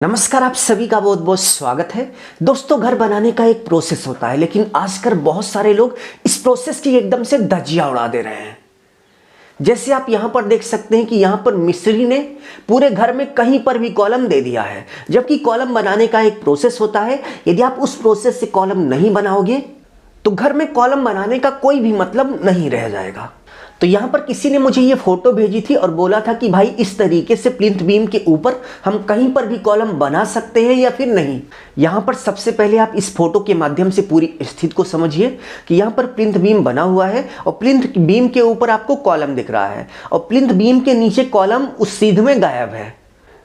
नमस्कार, आप सभी का बहुत बहुत स्वागत है। दोस्तों, घर बनाने का एक प्रोसेस होता है, लेकिन आजकल बहुत सारे लोग इस प्रोसेस की एकदम से धज्जियां उड़ा दे रहे हैं। जैसे आप यहां पर देख सकते हैं कि यहां पर मिस्त्री ने पूरे घर में कहीं पर भी कॉलम दे दिया है, जबकि कॉलम बनाने का एक प्रोसेस होता है। यदि आप उस प्रोसेस से कॉलम नहीं बनाओगे तो घर में कॉलम बनाने का कोई भी मतलब नहीं रह जाएगा। तो यहाँ पर किसी ने मुझे ये फोटो भेजी थी और बोला था कि भाई इस तरीके से प्लिंथ बीम के ऊपर हम कहीं पर भी कॉलम बना सकते हैं या फिर नहीं। यहाँ पर सबसे पहले आप इस फोटो के माध्यम से पूरी स्थिति को समझिए कि यहाँ पर प्लिंथ बीम बना हुआ है और प्लिंथ बीम के ऊपर आपको कॉलम दिख रहा है और प्लिंथ बीम के नीचे कॉलम उस सीध में गायब है,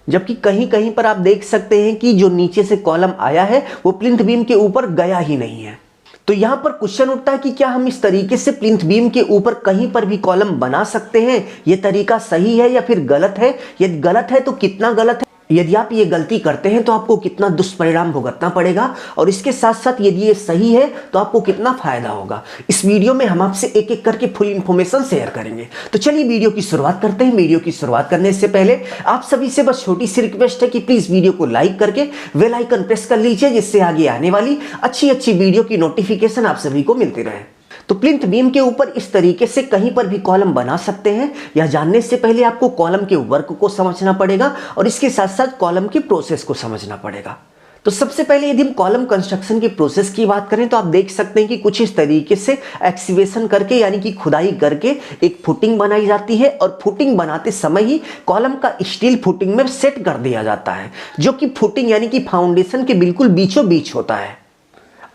जबकि कहीं कहीं पर आप देख सकते हैं कि जो नीचे से कॉलम आया है वो प्लिंथ बीम के ऊपर गया ही नहीं है। तो यहां पर क्वेश्चन उठता है कि क्या हम इस तरीके से प्लिंथ बीम के ऊपर कहीं पर भी कॉलम बना सकते हैं? यह तरीका सही है या फिर गलत है? यदि गलत है तो कितना गलत है? यदि आप ये गलती करते हैं तो आपको कितना दुष्परिणाम भुगतना पड़ेगा, और इसके साथ साथ यदि ये सही है तो आपको कितना फायदा होगा। इस वीडियो में हम आपसे एक एक करके फुल इंफॉर्मेशन शेयर करेंगे। तो चलिए वीडियो की शुरुआत करते हैं। वीडियो की शुरुआत करने से पहले आप सभी से बस छोटी सी रिक्वेस्ट है कि प्लीज वीडियो को लाइक करके बेल आइकन प्रेस कर लीजिए, जिससे आगे आने वाली अच्छी वीडियो की नोटिफिकेशन आप सभी को मिलती रहे। तो प्लिंथ बीम के ऊपर इस तरीके से कहीं पर भी कॉलम बना सकते हैं, यह जानने से पहले आपको कॉलम के वर्क को समझना पड़ेगा और इसके साथ साथ कॉलम के प्रोसेस को समझना पड़ेगा। तो सबसे पहले यदि हम कॉलम कंस्ट्रक्शन के प्रोसेस की बात करें तो आप देख सकते हैं कि कुछ इस तरीके से एक्सकेवेशन करके यानी कि खुदाई करके एक फुटिंग बनाई जाती है और फुटिंग बनाते समय ही कॉलम का स्टील फुटिंग में सेट कर दिया जाता है, जो कि फुटिंग यानी कि फाउंडेशन के बिल्कुल बीचों बीच होता है।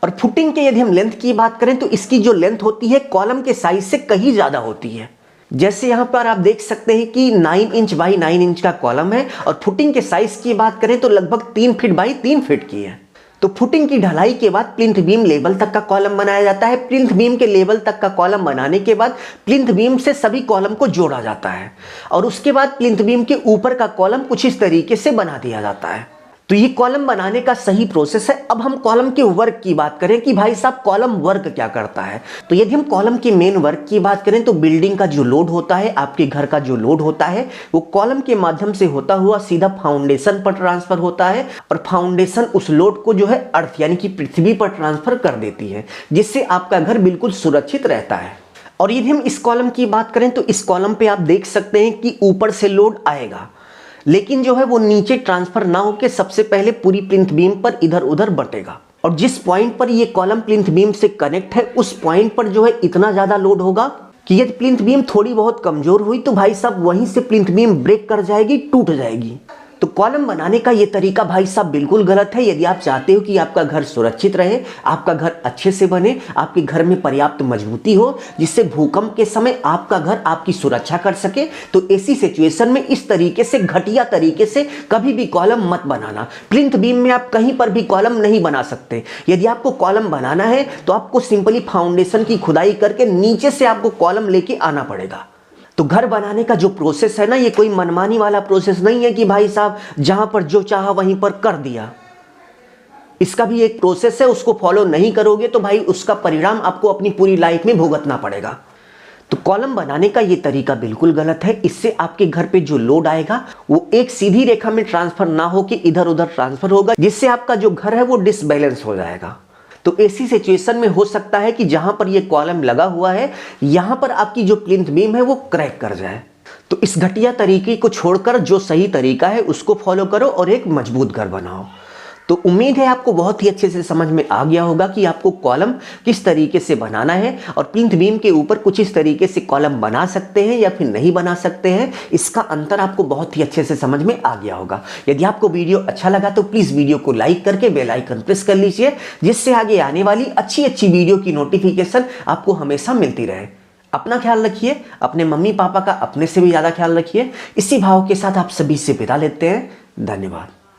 और फुटिंग के यदि हम लेंथ की बात करें तो इसकी जो लेंथ होती है कॉलम के साइज से कहीं ज्यादा होती है। जैसे यहां पर आप देख सकते हैं कि 9 इंच बाई 9 इंच का कॉलम है और फुटिंग के साइज की बात करें तो लगभग 3 फीट बाई 3 फीट की है। तो फुटिंग की ढलाई के बाद प्लिंथ बीम लेवल तक का कॉलम बनाया जाता है। प्लिंथ बीम के लेवल तक का कॉलम बनाने के बाद प्लिंथ बीम से सभी कॉलम को जोड़ा जाता है और उसके बाद प्लिंथ बीम के ऊपर का कॉलम कुछ इस तरीके से बना दिया जाता है। तो ये कॉलम बनाने का सही प्रोसेस है। अब हम कॉलम के वर्क की बात करें कि भाई साहब कॉलम वर्क क्या करता है, तो यदि हम कॉलम के मेन वर्क की बात करें तो बिल्डिंग का जो लोड होता है, आपके घर का जो लोड होता है, वो कॉलम के माध्यम से होता हुआ सीधा फाउंडेशन पर ट्रांसफर होता है और फाउंडेशन उस लोड को जो है अर्थ यानी कि पृथ्वी पर ट्रांसफर कर देती है, जिससे आपका घर बिल्कुल सुरक्षित रहता है। और यदि हम इस कॉलम की बात करें तो इस कॉलम पे आप देख सकते हैं कि ऊपर से लोड आएगा, लेकिन जो है वो नीचे ट्रांसफर ना होकर सबसे पहले पूरी प्लिंथ बीम पर इधर उधर बटेगा और जिस पॉइंट पर ये कॉलम प्लिंथ बीम से कनेक्ट है उस पॉइंट पर जो है इतना ज्यादा लोड होगा कि यदि प्लिंथ बीम थोड़ी बहुत कमजोर हुई तो भाई साहब वहीं से प्लिंथ बीम ब्रेक कर जाएगी, टूट जाएगी। तो कॉलम बनाने का ये तरीका भाई साहब बिल्कुल गलत है। यदि आप चाहते हो कि आपका घर सुरक्षित रहे, आपका घर अच्छे से बने, आपके घर में पर्याप्त मजबूती हो जिससे भूकंप के समय आपका घर आपकी सुरक्षा कर सके, तो ऐसी सिचुएशन में इस तरीके से घटिया तरीके से कभी भी कॉलम मत बनाना। प्लिंथ बीम में आप कहीं पर भी कॉलम नहीं बना सकते। यदि आपको कॉलम बनाना है तो आपको सिंपली फाउंडेशन की खुदाई करके नीचे से आपको कॉलम लेके आना पड़ेगा। तो घर बनाने का जो प्रोसेस है ना, ये कोई मनमानी वाला प्रोसेस नहीं है कि भाई साहब जहां पर जो चाहा वहीं पर कर दिया। इसका भी एक प्रोसेस है, उसको फॉलो नहीं करोगे तो भाई उसका परिणाम आपको अपनी पूरी लाइफ में भुगतना पड़ेगा। तो कॉलम बनाने का ये तरीका बिल्कुल गलत है। इससे आपके घर पे जो लोड आएगा वो एक सीधी रेखा में ट्रांसफर ना होकर इधर उधर ट्रांसफर होगा, जिससे आपका जो घर है वो डिसबैलेंस हो जाएगा। तो ऐसी सिचुएशन में हो सकता है कि जहां पर ये कॉलम लगा हुआ है यहां पर आपकी जो प्लिंथ बीम है वो क्रैक कर जाए। तो इस घटिया तरीके को छोड़कर जो सही तरीका है उसको फॉलो करो और एक मजबूत घर बनाओ। तो उम्मीद है आपको बहुत ही अच्छे से समझ में आ गया होगा कि आपको कॉलम किस तरीके से बनाना है और प्लिंथ बीम के ऊपर कुछ इस तरीके से कॉलम बना सकते हैं या फिर नहीं बना सकते हैं, इसका अंतर आपको बहुत ही अच्छे से समझ में आ गया होगा। यदि आपको वीडियो अच्छा लगा तो प्लीज वीडियो को लाइक करके बेल आइकन प्रेस कर लीजिए, जिससे आगे आने वाली अच्छी वीडियो की नोटिफिकेशन आपको हमेशा मिलती रहे। अपना ख्याल रखिए, अपने मम्मी पापा का अपने से भी ज्यादा ख्याल रखिए। इसी भाव के साथ आप सभी से विदा लेते हैं। धन्यवाद।